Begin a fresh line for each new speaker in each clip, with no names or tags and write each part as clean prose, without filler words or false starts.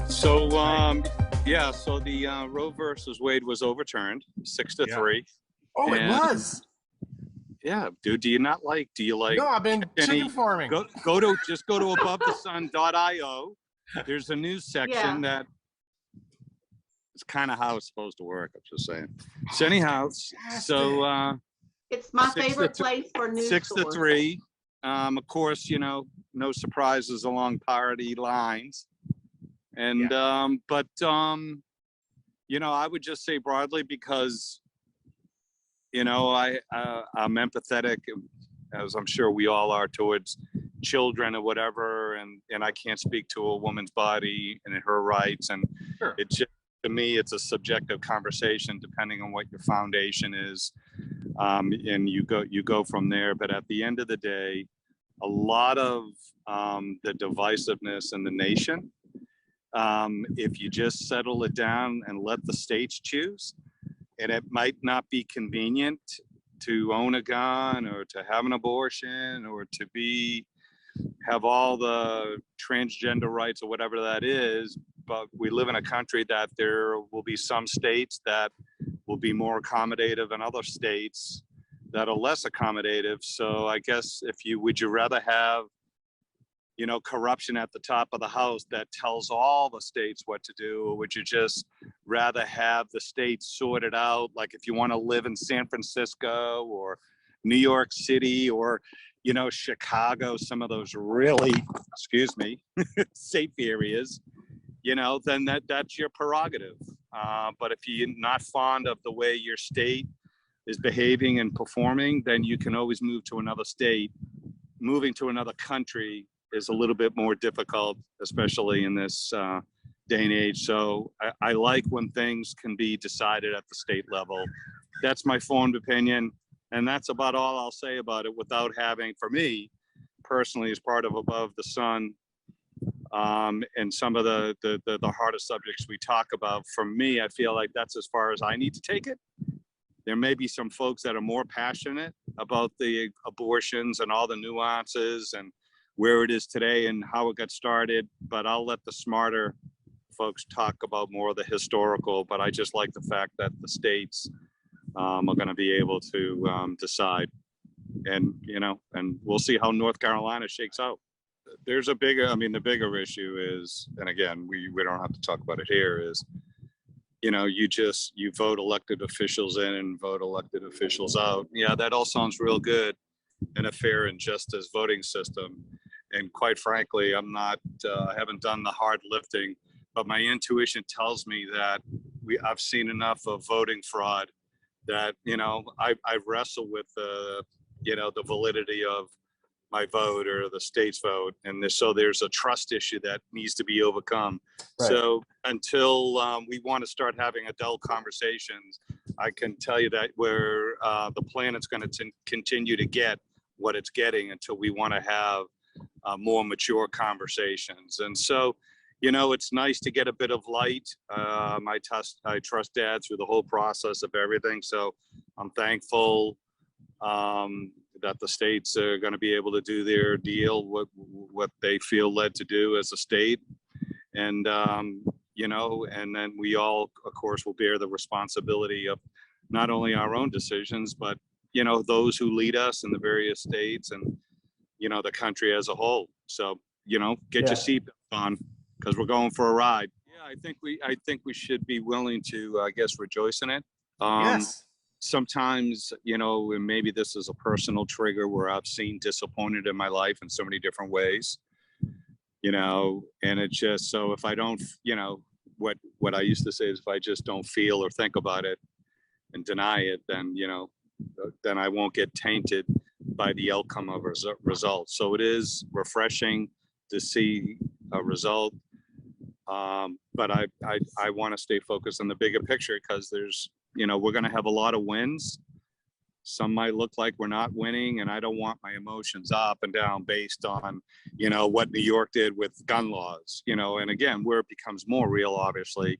So, yeah, so the Roe versus Wade was overturned 6-3.
Oh, it
And
was.
yeah, dude, do you like
No, I've been
any,
chicken farming.
go to abovethesun.io. There's a news section that it's kind of how it's supposed to work. I'm just saying. So anyhow, so
it's my favorite place for news.
6-3. Of course, no surprises along party lines. And but I would just say broadly, because I'm empathetic, as I'm sure we all are, towards children or whatever, and I can't speak to a woman's body and her rights, and it just, to me, it's a subjective conversation depending on what your foundation is, and you go from there. But at the end of the day, a lot of the divisiveness in the nation, if you just settle it down and let the states choose, and it might not be convenient to own a gun or to have an abortion or to have all the transgender rights or whatever that is, but we live in a country that there will be some states that will be more accommodative and other states that are less accommodative. So I guess would you rather have corruption at the top of the house that tells all the states what to do, or would you just rather have the states sorted out? Like if you want to live in San Francisco or New York City or, Chicago, some of those really, safe areas, then that's your prerogative. But if you're not fond of the way your state is behaving and performing, then you can always move to another state. Moving to another country is a little bit more difficult, especially in this day and age. So I like when things can be decided at the state level. That's my formed opinion. And that's about all I'll say about it, without having, for me personally, as part of Above the Sun, and some of the harder subjects we talk about, for me, I feel like that's as far as I need to take it. There may be some folks that are more passionate about the abortions and all the nuances and where it is today and how it got started, but I'll let the smarter folks talk about more of the historical. But I just like the fact that the states are going to be able to decide, and and we'll see how North Carolina shakes out. There's the bigger issue is, and again, we don't have to talk about it here, is you vote elected officials in and vote elected officials out. Yeah, that all sounds real good in a fair and justice voting system. And quite frankly, I haven't done the hard lifting, but my intuition tells me that I've seen enough of voting fraud that, I wrestle with the validity of my vote or the state's vote. And so there's a trust issue that needs to be overcome. Right. So until we want to start having adult conversations, I can tell you that the planet's going to continue to get what it's getting until we want to have more mature conversations. And so, it's nice to get a bit of light. I trust Dad through the whole process of everything. So I'm thankful that the states are going to be able to do their deal, what they feel led to do as a state. And, and then we all, of course, will bear the responsibility of not only our own decisions, but, those who lead us in the various states and, the country as a whole. So, get your seatbelt on, because we're going for a ride. Yeah, I think we should be willing to, I guess, rejoice in it.
Yes.
Sometimes, and maybe this is a personal trigger where I've seen disappointed in my life in so many different ways, and it's just, so if I don't, what I used to say is, if I just don't feel or think about it and deny it, then, then I won't get tainted by the outcome of results. So it is refreshing to see a result. But I want to stay focused on the bigger picture, because there's, we're going to have a lot of wins. Some might look like we're not winning, and I don't want my emotions up and down based on, what New York did with gun laws, and again, where it becomes more real, obviously,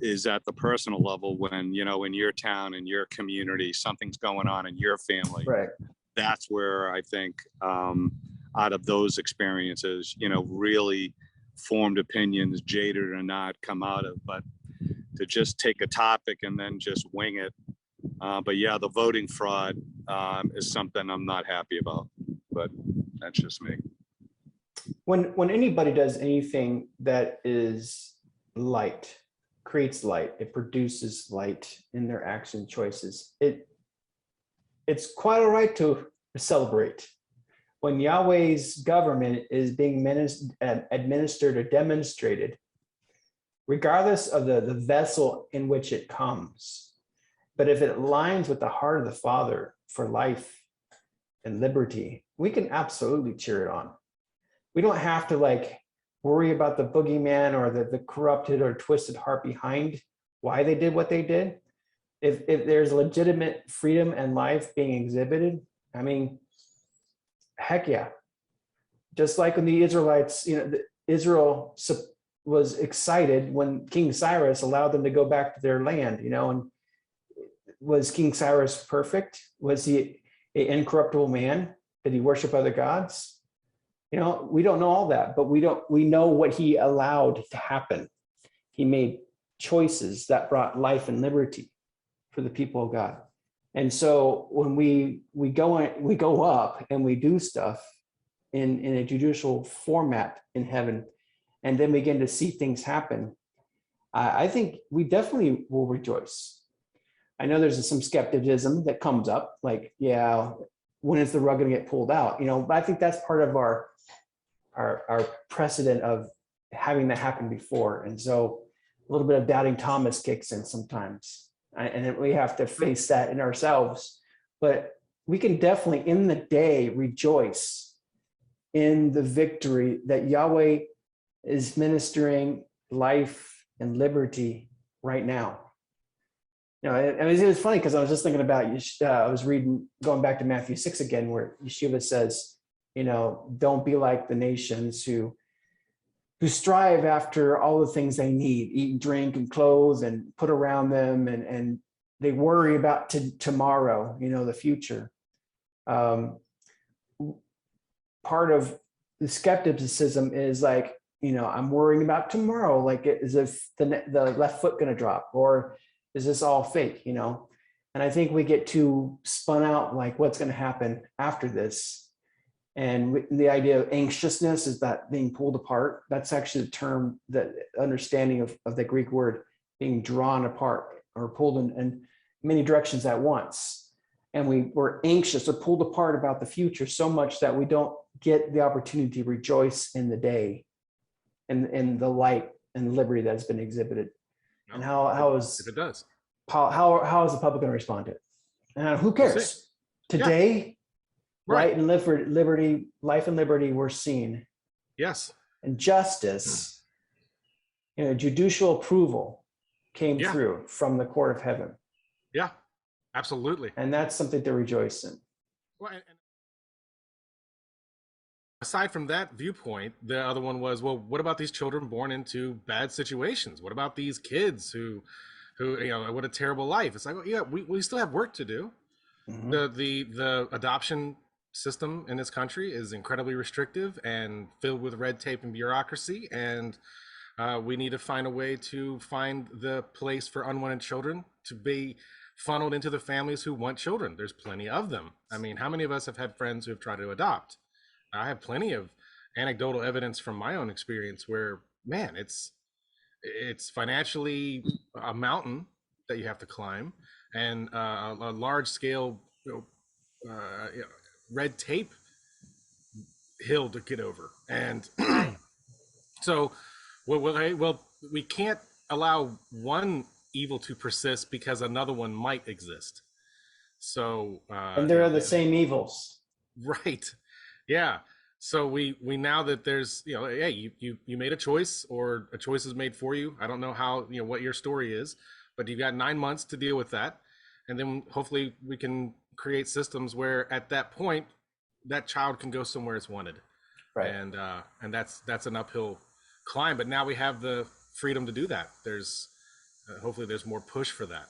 is at the personal level when, in your town, in your community, something's going on in your family.
Right.
That's where I think, out of those experiences, really formed opinions, jaded or not, come out of. But to just take a topic and then just wing it. But yeah, the voting fraud is something I'm not happy about, but that's just me.
When anybody does anything that is light, creates light, it produces light in their action choices, it's quite all right to celebrate. When Yahweh's government is being administered or demonstrated, regardless of the vessel in which it comes, but if it aligns with the heart of the Father for life and liberty, we can absolutely cheer it on. We don't have to like worry about the boogeyman or the corrupted or twisted heart behind why they did what they did. If there's legitimate freedom and life being exhibited, I mean, heck yeah. Just like when the Israelites, Israel was excited when King Cyrus allowed them to go back to their land, and was King Cyrus perfect? Was he an incorruptible man? Did he worship other gods? We don't know all that, but we know what he allowed to happen. He made choices that brought life and liberty for the people of God. And so when we go up and we do stuff in a judicial format in heaven, and then begin to see things happen, I think we definitely will rejoice. I know there's some skepticism that comes up, like, yeah, when is the rug going to get pulled out? But I think that's part of our precedent of having that happen before. And so a little bit of doubting Thomas kicks in sometimes, and then we have to face that in ourselves. But we can definitely in the day rejoice in the victory that Yahweh is ministering life and liberty right now. It was funny because I was just thinking about, I was going back to Matthew 6 again, where Yeshua says, don't be like the nations who strive after all the things they need, eat, drink, and clothes, and put around them, and they worry about tomorrow, the future. Part of the skepticism is like, I'm worrying about tomorrow, like as if the left foot going to drop, or is this all fake, And I think we get too spun out, like what's going to happen after this. And the idea of anxiousness is that being pulled apart. That's actually the term, the understanding of the Greek word, being drawn apart or pulled in many directions at once. And we're anxious or pulled apart about the future so much that we don't get the opportunity to rejoice in the day and in the light and liberty that has been exhibited. No, and how is the public going to respond to it? And who cares? Today, right, and liberty, life and liberty were seen.
Yes.
And justice, judicial approval came through from the court of heaven.
Yeah, absolutely.
And that's something to rejoice in.
Well, and aside from that viewpoint, the other one was, well, what about these children born into bad situations? What about these kids who what a terrible life? It's like, well, yeah, we still have work to do. Mm-hmm. The adoption system in this country is incredibly restrictive and filled with red tape and bureaucracy, and we need to find a way to find the place for unwanted children to be funneled into the families who want children. There's plenty of them. I mean, how many of us have had friends who have tried to adopt? I have plenty of anecdotal evidence from my own experience where, man, it's financially a mountain that you have to climb, and a large scale red tape hill to get over. And so we can't allow one evil to persist because another one might exist. So
and they're the same evils,
right? Yeah. So we now that there's hey, you made a choice, or a choice is made for you. I don't know how what your story is, but you've got 9 months to deal with that, and then hopefully we can create systems where at that point that child can go somewhere it's wanted. Right. And that's an uphill climb, but now we have the freedom to do that. There's hopefully there's more push for that.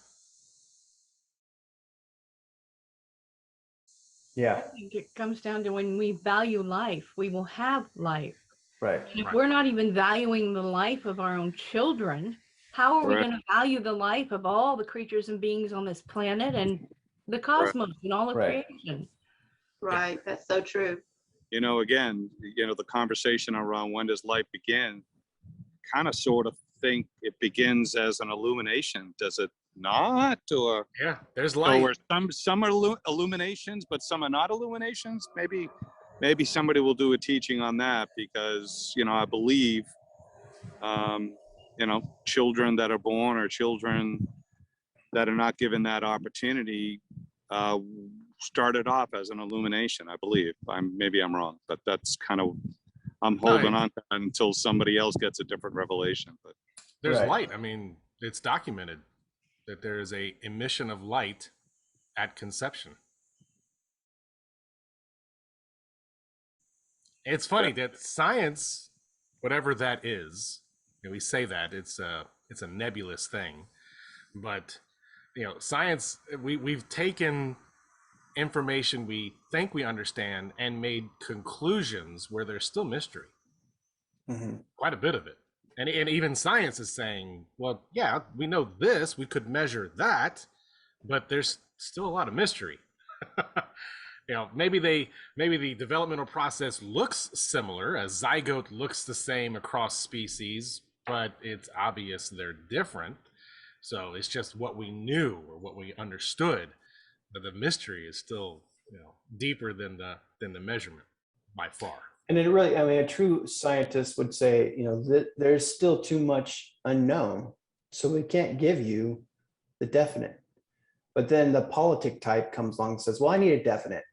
Yeah.
I think it comes down to when we value life, we will have life.
Right.
And if we're not even valuing the life of our own children, how are we going to value the life of all the creatures and beings on this planet and the cosmos and all of creation?
Right. That's so true.
You know, again, you know, the conversation around when does life begin, kind of sort of think it begins as an illumination. Does it not? Or
yeah, there's light.
Or some are illuminations, but some are not illuminations. Maybe somebody will do a teaching on that, because, you know, I believe, you know, children that are born or children that are not given that opportunity started off as an illumination, I believe. Maybe I'm wrong, but that's kind of, I'm holding on to until somebody else gets a different revelation. But
there's light. I mean, it's documented that there is a emission of light at conception. It's funny that science, whatever that is, you know, we say that it's a nebulous thing, but you know, science, we've taken information we think we understand and made conclusions where there's still mystery. Quite a bit of it. And even science is saying, well, yeah, we know this, we could measure that, but there's still a lot of mystery. You know, maybe the developmental process looks similar, a zygote looks the same across species, but it's obvious they're different. So it's just what we knew or what we understood, but the mystery is still, you know, deeper than the measurement by far. And
it really, I mean, a true scientist would say, you know, that there's still too much unknown, so we can't give you the definite. But then the politic type comes along and says, well, I need a definite.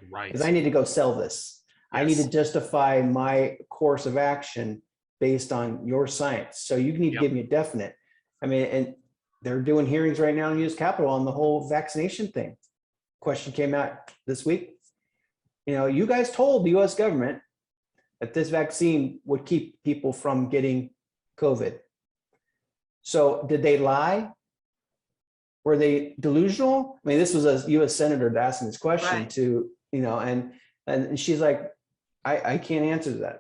Right. Because I need to go sell this. Yes. I need to justify my course of action based on your science. So you need to give me a definite. I mean, and they're doing hearings right now in the U.S. Capitol on the whole vaccination thing. Question came out this week. You know, you guys told the U.S. government that this vaccine would keep people from getting COVID. So did they lie? Were they delusional? I mean, this was a U.S. senator asking this question to, you know, and she's like, I can't answer that.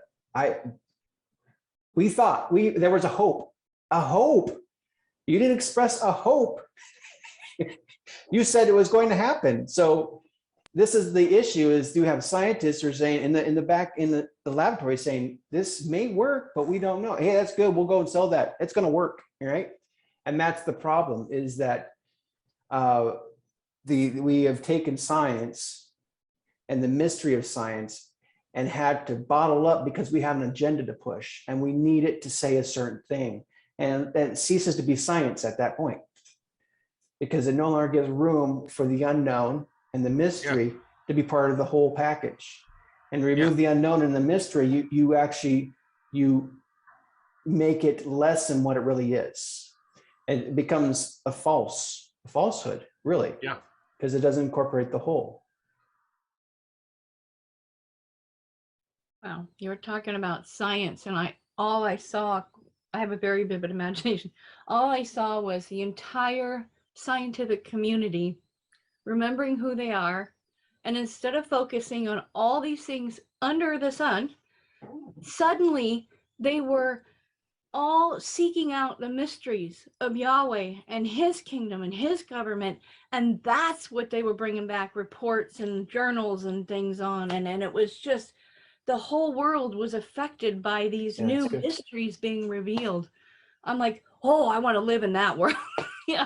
We thought there was a hope. You didn't express a hope. You said it was going to happen. So this is the issue: is you have scientists who are saying in the laboratory saying this may work, but we don't know. Hey, that's good. We'll go and sell that. It's going to work, right? And that's the problem: is that we have taken science and the mystery of science and had to bottle up because we have an agenda to push, and we need it to say a certain thing, and it ceases to be science at that point, because it no longer gives room for the unknown and the mystery to be part of the whole package. And remove the unknown and the mystery, you make it less than what it really is. And it becomes a falsehood, really. Yeah. Because it doesn't incorporate the whole.
Wow, you were talking about science, and I have a very vivid imagination. All I saw was the entire scientific community remembering who they are, and instead of focusing on all these things under the sun, suddenly they were all seeking out the mysteries of Yahweh and his kingdom and his government, and that's what they were bringing back reports and journals and things on, and it was just the whole world was affected by these new mysteries being revealed. I'm like, oh, I want to live in that world.
Yeah,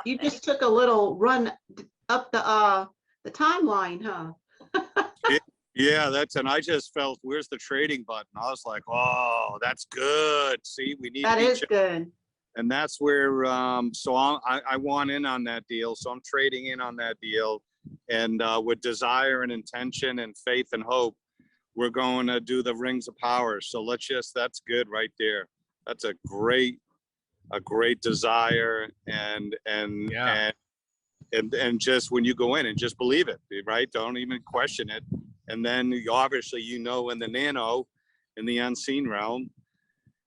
you just took a little run up the timeline, huh?
Yeah, and I just felt, where's the trading button? I was like, oh, that's good. See, we need
that is good.
And that's where so I want in on that deal. So I'm trading in on that deal, and with desire and intention and faith and hope, we're going to do the rings of power. So that's good right there. That's a great desire, and just when you go in and just believe it, right? Don't even question it. And then obviously, in the nano, in the unseen realm,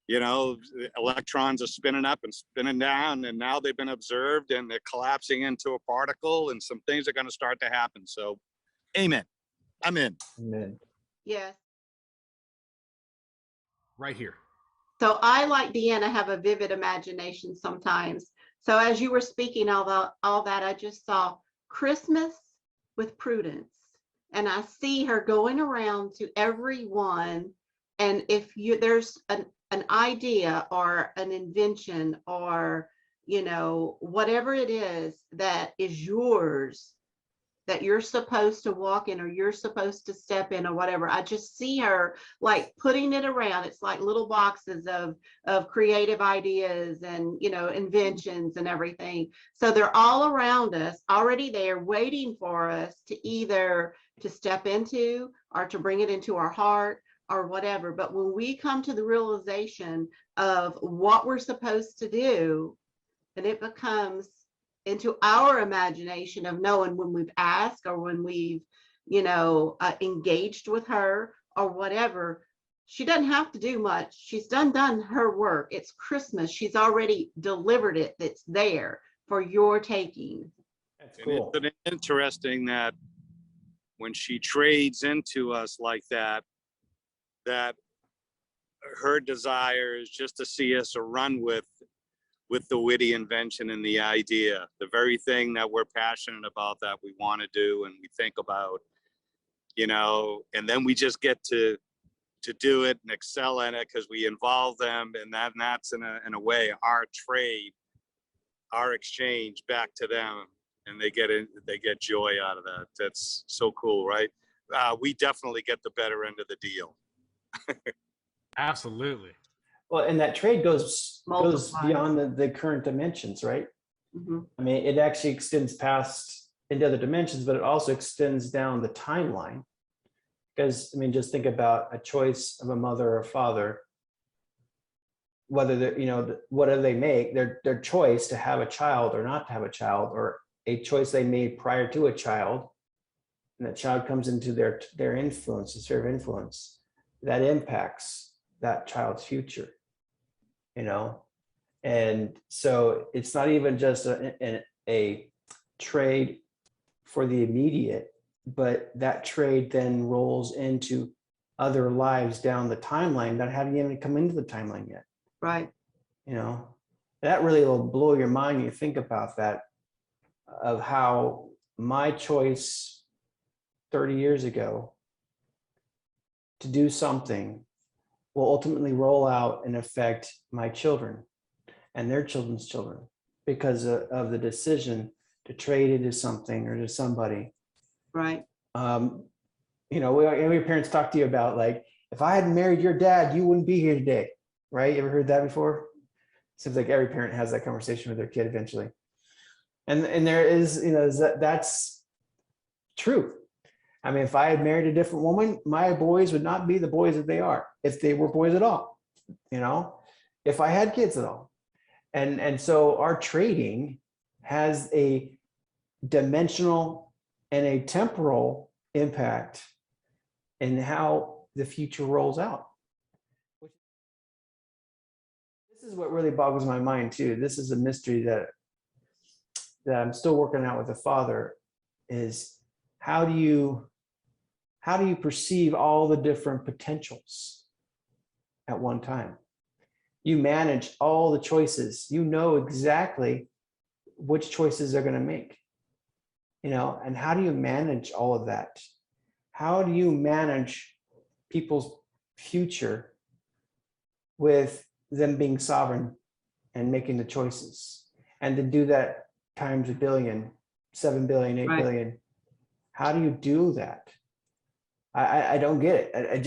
you know, electrons are spinning up and spinning down, and now they've been observed and they're collapsing into a particle, and some things are going to start to happen. So, amen. I'm in.
Amen.
Yes.
right here.
So I, like Deanna, have a vivid imagination sometimes. So as you were speaking all that, I just saw Christmas with Prudence. And I see her going around to everyone. And if there's an idea or an invention or, you know, whatever it is that is yours, that you're supposed to walk in or you're supposed to step in or whatever, I just see her like putting it around. It's like little boxes of creative ideas and, you know, inventions and everything. So they're all around us, already there, waiting for us to either to step into or to bring it into our heart or whatever. But when we come to the realization of what we're supposed to do, then it becomes into our imagination of knowing when we've asked or when we've, you know, engaged with her or whatever. She doesn't have to do much. She's done her work. It's Christmas. She's already delivered it. That's there for your taking.
That's
And
cool.
isn't it interesting that when she trades into us like that, that her desire is just to see us run with the witty invention and the idea, the very thing that we're passionate about, that we want to do and we think about, you know, and then we just get to do it and excel in it because we involve them, and that's in a way our trade, our exchange back to them, and they get joy out of that. That's so cool, right? We definitely get the better end of the deal.
Absolutely.
Well, and that trade goes
Multiplies.
beyond the current dimensions, right?
Mm-hmm.
I mean, it actually extends past into other dimensions, but it also extends down the timeline. Because, I mean, just think about a choice of a mother or a father, whether they're, you know, whatever they make, their choice to have a child or not to have a child, or a choice they made prior to a child, and that child comes into their influence, the sphere of influence, that impacts that child's future, you know? And so it's not even just a trade for the immediate, but that trade then rolls into other lives down the timeline that haven't even come into the timeline yet.
Right.
You know, that really will blow your mind when you think about that, of how my choice 30 years ago to do something will ultimately roll out and affect my children and their children's children because of the decision to trade into something or to somebody.
Right.
You know, your parents talk to you about, like, if I hadn't married your dad, you wouldn't be here today, right? You ever heard that before? Seems like every parent has that conversation with their kid eventually. And there is, you know, that's true. I mean, if I had married a different woman, my boys would not be the boys that they are, if they were boys at all, you know, if I had kids at all. And so our trading has a dimensional and a temporal impact in how the future rolls out. This is what really boggles my mind too. This is a mystery that I'm still working out with the Father, is how do you perceive all the different potentials at one time? You manage all the choices. You know exactly which choices they're going to make, you know, and how do you manage all of that? How do you manage people's future with them being sovereign and making the choices? And to do that times a billion, 7 billion, 8
Right.
billion. How do you do that? I don't get it.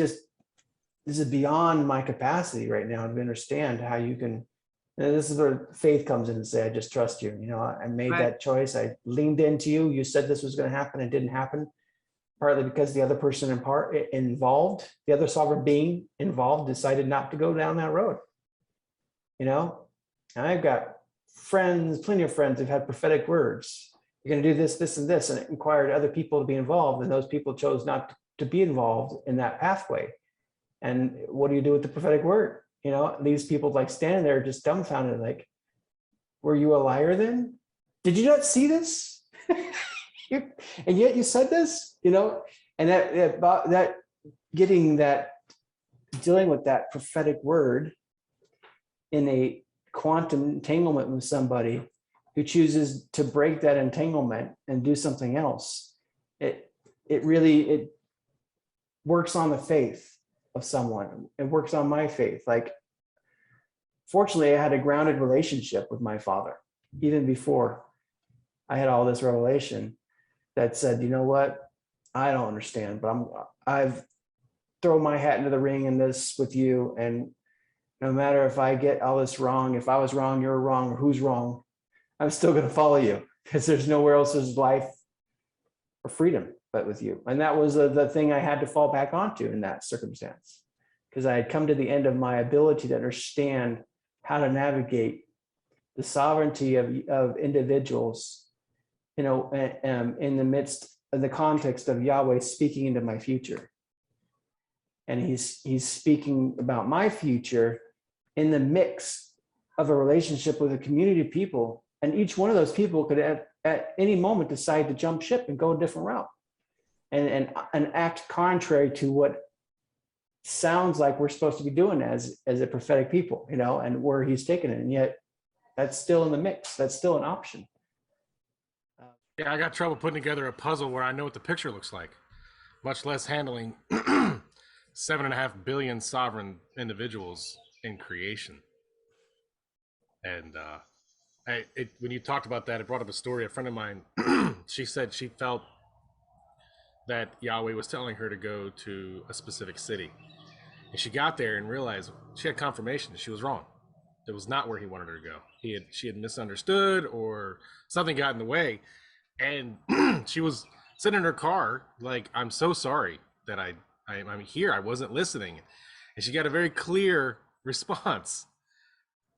This is beyond my capacity right now to understand how you can. And this is where faith comes in and say, I just trust you. You know, I made
Right.
that choice. I leaned into you. You said this was going to happen. It didn't happen. Partly because the other person involved, the other sovereign being involved, decided not to go down that road. You know, and I've got friends, plenty of friends who've had prophetic words. You're going to do this, this, and this, and it required other people to be involved. And those people chose not to be involved in that pathway. And what do you do with the prophetic word? You know, these people like standing there just dumbfounded, like, were you a liar then? Did you not see this? And yet you said this, you know, and that getting that dealing with that prophetic word in a quantum entanglement with somebody who chooses to break that entanglement and do something else, it really works on the faith of someone. It works on my faith. Like, fortunately, I had a grounded relationship with my father, even before I had all this revelation that said, you know what, I don't understand, but I've thrown my hat into the ring in this with you. And no matter if I get all this wrong, if I was wrong, you're wrong, or who's wrong, I'm still going to follow you, because there's nowhere else there's life or freedom but with you. And that was the thing I had to fall back onto in that circumstance, because I had come to the end of my ability to understand how to navigate the sovereignty of individuals, you know, in the midst of the context of Yahweh speaking into my future. And he's speaking about my future in the mix of a relationship with a community of people. And each one of those people could at any moment decide to jump ship and go a different route and act contrary to what sounds like we're supposed to be doing as a prophetic people, you know, and where he's taken it. And yet that's still in the mix. That's still an option.
Yeah, I got trouble putting together a puzzle where I know what the picture looks like, much less handling 7.5 billion sovereign individuals in creation. And when you talked about that, it brought up a story. A friend of mine, she said she felt that Yahweh was telling her to go to a specific city. And she got there and realized she had confirmation that she was wrong. It was not where he wanted her to go. She had misunderstood, or something got in the way. And she was sitting in her car like, I'm so sorry that I'm here. I wasn't listening. And she got a very clear response.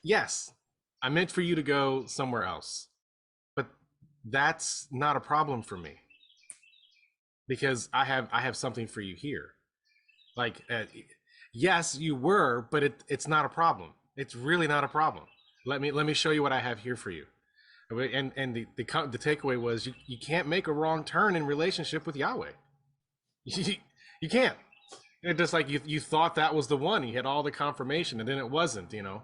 Yes, I meant for you to go somewhere else, but that's not a problem for me, because I have something for you here. Like, yes, you were, but it's not a problem. It's really not a problem. Let me show you what I have here for you. And the takeaway was you can't make a wrong turn in relationship with Yahweh. You can't. It's just like you thought that was the one. You had all the confirmation, and then it wasn't. You know,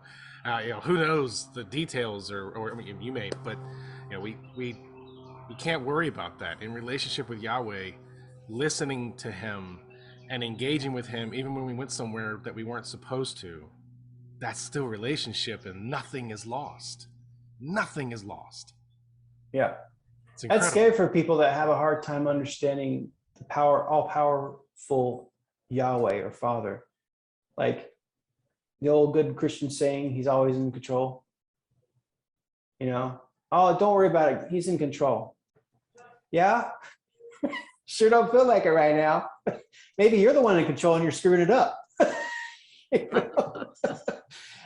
who knows the details, or I mean, you may, but you know, we can't worry about that in relationship with Yahweh. Listening to Him and engaging with Him, even when we went somewhere that we weren't supposed to, that's still relationship, and nothing is lost. Nothing is lost.
Yeah. That's scary for people that have a hard time understanding the all powerful Yahweh or Father. Like the old good Christian saying, he's always in control. You know, oh, don't worry about it, he's in control. Yeah. Sure don't feel like it right now. Maybe you're the one in control and you're screwing it up. You know?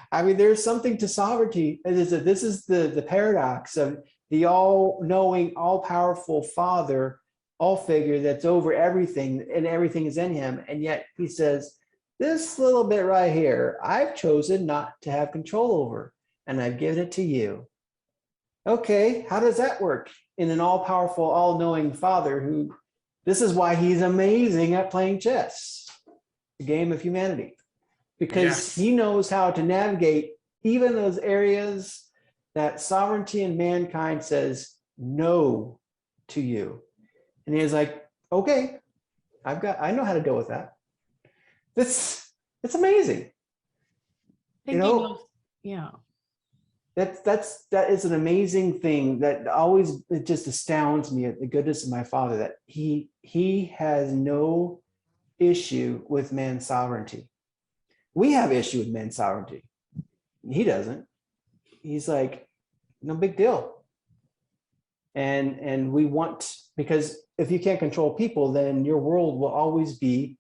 I mean, there's something to sovereignty. This is the paradox of the all-knowing, all-powerful Father, all figure that's over everything, and everything is in him. And yet he says, this little bit right here, I've chosen not to have control over, and I've given it to you. Okay, how does that work in an all-powerful, all-knowing Father who, this is why he's amazing at playing chess, the game of humanity. Because he knows how to navigate even those areas that sovereignty and mankind says no to you. And he's like, okay, I know how to deal with that. It's amazing. You know,
yeah.
That is an amazing thing that always, it just astounds me at the goodness of my Father, that he has no issue with man's sovereignty. We have issue with man's sovereignty. He doesn't. He's like, no big deal. And we want, because if you can't control people, then your world will always be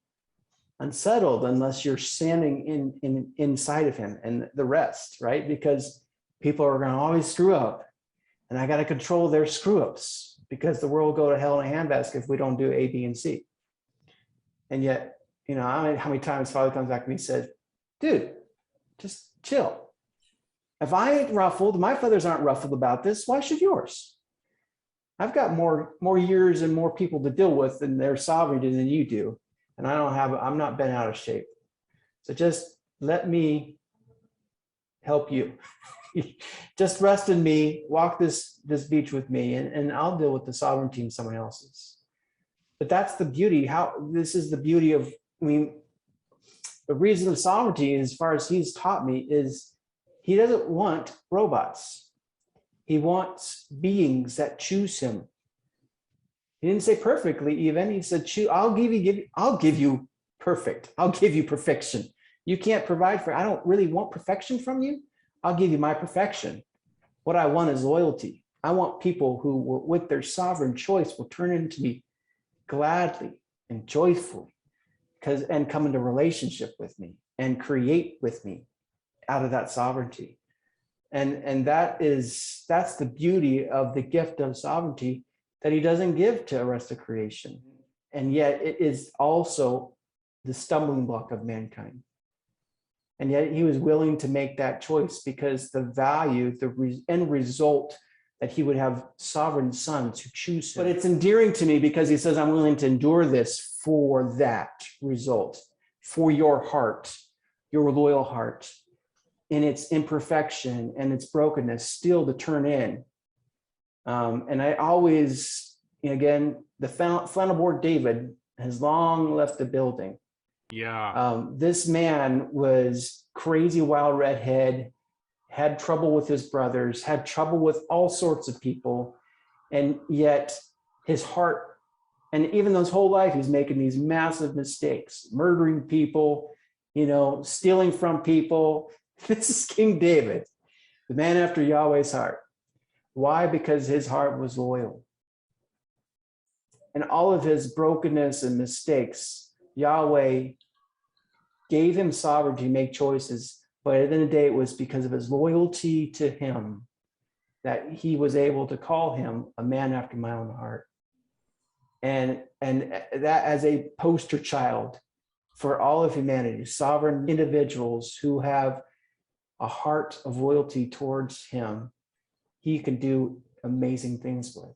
unsettled unless you're standing inside of him and the rest, right? Because people are going to always screw up, and I got to control their screw ups, because the world will go to hell in a handbasket if we don't do A, B, and C. And yet, you know, I don't know how many times Father comes back to me and said, dude, just chill. If I ain't ruffled, my feathers aren't ruffled about this, why should yours? I've got more years and more people to deal with than their sovereignty than you do. And I'm not bent out of shape. So just let me help you. Just rest in me, walk this beach with me, and I'll deal with the sovereignty in someone else's. But that's the beauty. This is the beauty of, I mean, the reason of sovereignty, as far as he's taught me, is he doesn't want robots. He wants beings that choose him. He didn't say perfectly even. He said, I'll give you perfect. I'll give you perfection. You can't provide for, I don't really want perfection from you. I'll give you my perfection. What I want is loyalty. I want people who will, with their sovereign choice, will turn into me gladly and joyfully, and come into relationship with me and create with me out of that sovereignty. And that's the beauty of the gift of sovereignty, that he doesn't give to the rest of creation. And yet it is also the stumbling block of mankind. And yet he was willing to make that choice, because the value, the end result, that he would have sovereign sons who choose him. But it's endearing to me because he says, I'm willing to endure this for that result, for your heart, your loyal heart, in its imperfection and its brokenness, still to turn in. And I always, again, the flannel board David has long left the building.
Yeah.
This man was crazy, wild redhead, had trouble with his brothers, had trouble with all sorts of people. And yet his heart, and even his whole life, he's making these massive mistakes, murdering people, stealing from people. This is King David, the man after Yahweh's heart. Why? Because his heart was loyal. And all of his brokenness and mistakes, Yahweh gave him sovereignty to make choices, but at the end of the day, it was because of his loyalty to him that he was able to call him a man after my own heart. And that as a poster child for all of humanity, sovereign individuals who have a heart of loyalty towards him, he can do amazing things with.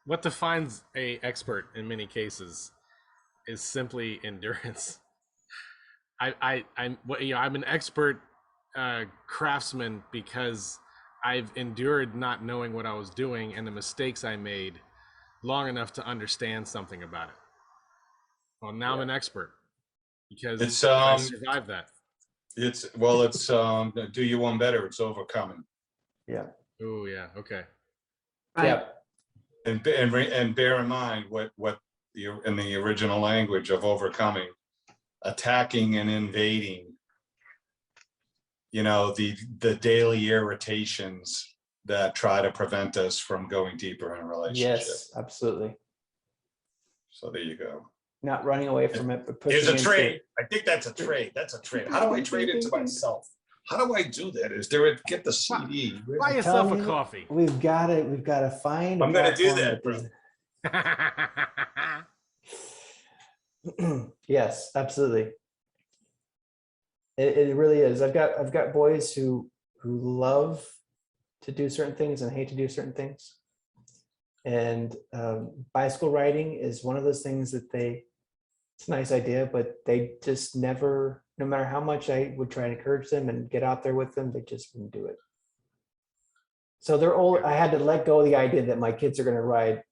What defines a expert in many cases is simply endurance. I'm an expert craftsman because I've endured not knowing what I was doing and the mistakes I made long enough to understand something about it. Well, now I'm an expert because I survived that.
It's do you one better. It's overcoming.
Yeah.
Oh yeah. Okay.
Right.
Yeah.
And bear in mind what in the original language of overcoming, attacking and invading, the daily irritations that try to prevent us from going deeper in a relationship.
Yes, absolutely.
So there you go.
Not running away from it, but
Here's
pushing
a
into
trade.
it.
I think that's a trade. That's a trade. How do I trade it to myself? How do I do that? Is there get the CD?
Buy yourself a
you,
coffee.
We've got to find.
I'm gonna do that, bro.
Yes, absolutely. It really is. I've got boys who love to do certain things and hate to do certain things. And bicycle riding is one of those things that it's a nice idea, but they just never, no matter how much I would try to encourage them and get out there with them, they just wouldn't do it. So they're old. I had to let go of the idea that my kids are going to ride,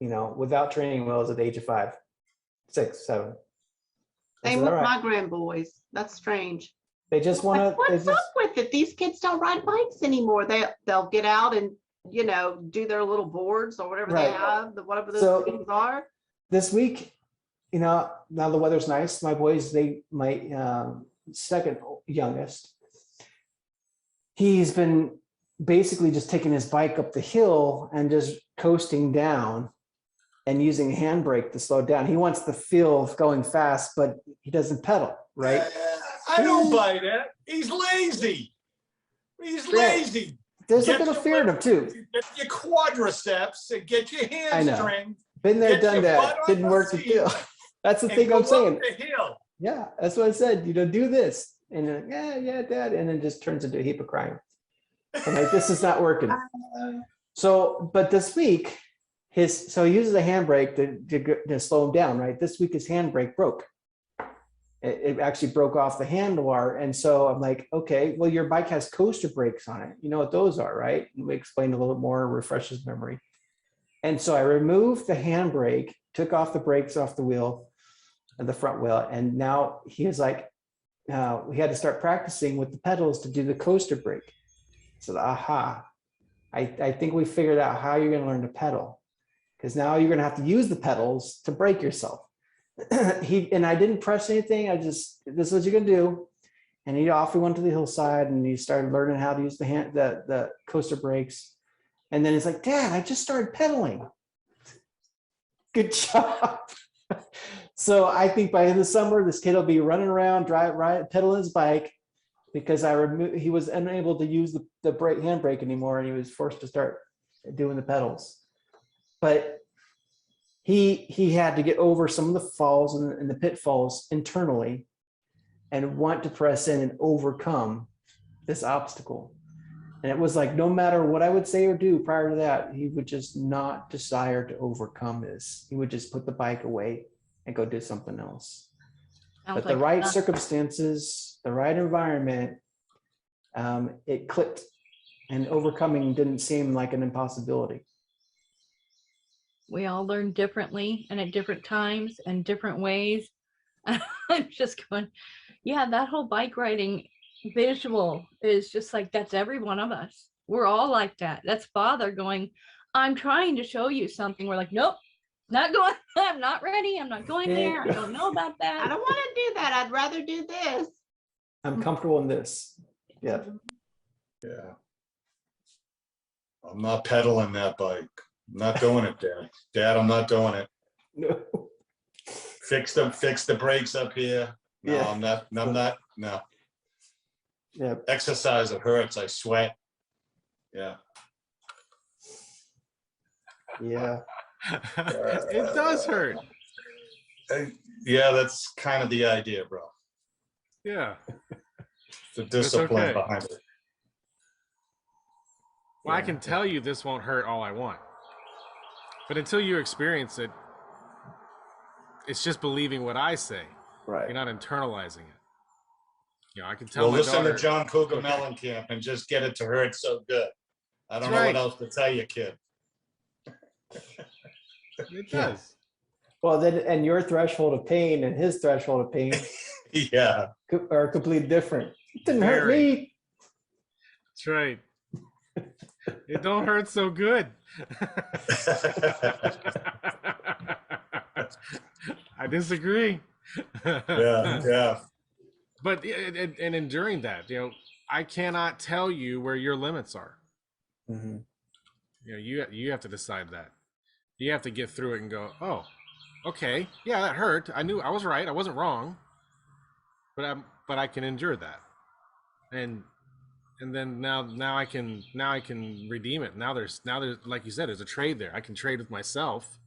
without training wheels at the age of 5, 6, 7.
Same with my grandboys. That's strange.
They just want to.
What's up with it? These kids don't ride bikes anymore. They'll get out and do their little boards or whatever they have, whatever those things are. This
week, now the weather's nice. My boys, my second youngest, he's been basically just taking his bike up the hill and just coasting down and using a handbrake to slow down. He wants the feel of going fast, but he doesn't pedal, right?
I don't buy that. He's lazy. He's lazy.
There's a bit of fear in him too.
Get your quadriceps and get your hamstring.
Been there, done that. Didn't work the deal. That's the thing I'm saying. Yeah, that's what I said. Do this, and then, yeah, Dad, and then just turns into a heap of crying. I'm like, this is not working. So, but this week, so he uses a handbrake to slow him down, right? This week his handbrake broke. It actually broke off the handlebar. And so I'm like, okay, well, your bike has coaster brakes on it. You know what those are, right? And we explained a little more, refresh his memory. And so I removed the handbrake, took off the brakes off the wheel, the front wheel. And now he was like, we had to start practicing with the pedals to do the coaster brake. So aha, I think we figured out how you're going to learn to pedal, because now you're going to have to use the pedals to brake yourself. And I didn't press anything. This is what you're going to do. And he went to the hillside and he started learning how to use the coaster brakes. And then he's like, Dad, I just started pedaling. Good job. So I think by the end of the summer, this kid will be running around, pedaling his bike, because he was unable to use the handbrake anymore, and he was forced to start doing the pedals. But he had to get over some of the falls and the pitfalls internally, and want to press in and overcome this obstacle. And it was like, no matter what I would say or do prior to that, he would just not desire to overcome this. He would just put the bike away and go do something else. But the right circumstances, the right environment, it clicked, and overcoming didn't seem like an impossibility.
We all learn differently and at different times and different ways. I'm just going, yeah, that whole bike riding visual is just like, that's every one of us. We're all like that. That's Father going, I'm trying to show you something. We're like, nope, not going. I'm not ready. I'm not going there. I don't know about that.
I don't want to do that. I'd rather do this.
I'm comfortable in this. Yeah.
Yeah. I'm not pedaling that bike. I'm not doing it, Dad. Dad, I'm not doing it.
No.
Fix the brakes up here. No,
Yeah.
I'm not, no.
Yeah.
Exercise, it hurts. I sweat. Yeah.
Yeah.
It does hurt.
Yeah, that's kind of the idea, bro.
Yeah.
The discipline
okay.
behind it.
Well, I can tell you this won't hurt all I want. But until you experience it, it's just believing what I say.
Right.
You're not internalizing it. You know, I can tell
Well,
my
listen
daughter,
to John Cougar Mellencamp and just get it to hurt so good. I don't
That's
know
right.
what else to tell you, kid.
It does.
Well, then, and your threshold of pain and his threshold of pain
Yeah.
are completely different. It didn't hurt
Very.
me.
That's right. It don't hurt so good. I disagree.
Yeah.
But and enduring that, you know, I cannot tell you where your limits are.
Mm-hmm.
You know, you have to decide that. You have to get through it and go, oh, okay, yeah, that hurt. I knew I was right. I wasn't wrong. But I can endure that. And then now I can redeem it. Now there's like you said, there's a trade there. I can trade with myself.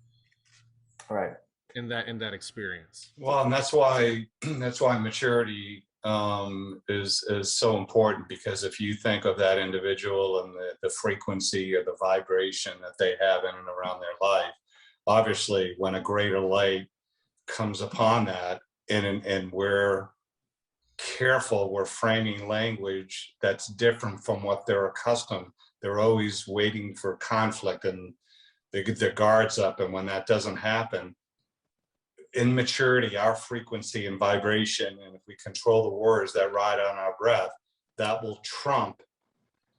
Right.
In that experience.
Well, and that's why maturity is so important, because if you think of that individual and the frequency or the vibration that they have in and around their life, obviously when a greater light comes upon that, and we're careful, we're framing language that's different from what they're accustomed. They're always waiting for conflict, and they get their guards up, and when that doesn't happen, in maturity, our frequency and vibration, and if we control the words that ride on our breath, that will trump.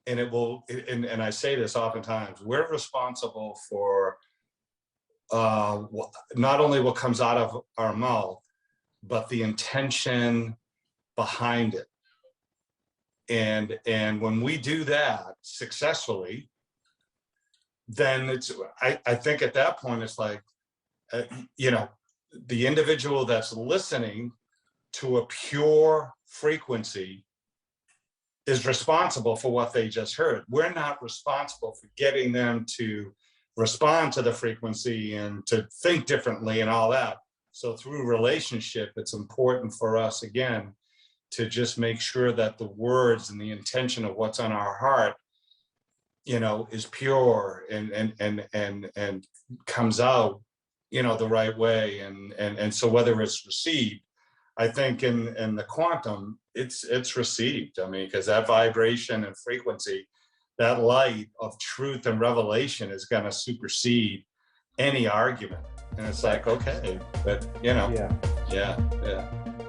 And it will, and I say this oftentimes, we're responsible for not only what comes out of our mouth, but the intention behind it. And when we do that successfully, then I think at that point, it's like, you know, the individual that's listening to a pure frequency is responsible for what they just heard. We're not responsible for getting them to respond to the frequency and to think differently and all that. So through relationship, it's important for us, again, to just make sure that the words and the intention of what's on our heart you know, is pure and comes out, you know, the right way. And so whether it's received, I think in the quantum, it's received. I mean, because that vibration and frequency, that light of truth and revelation is going to supersede any argument. And it's like, okay, but you know,
Yeah.
yeah.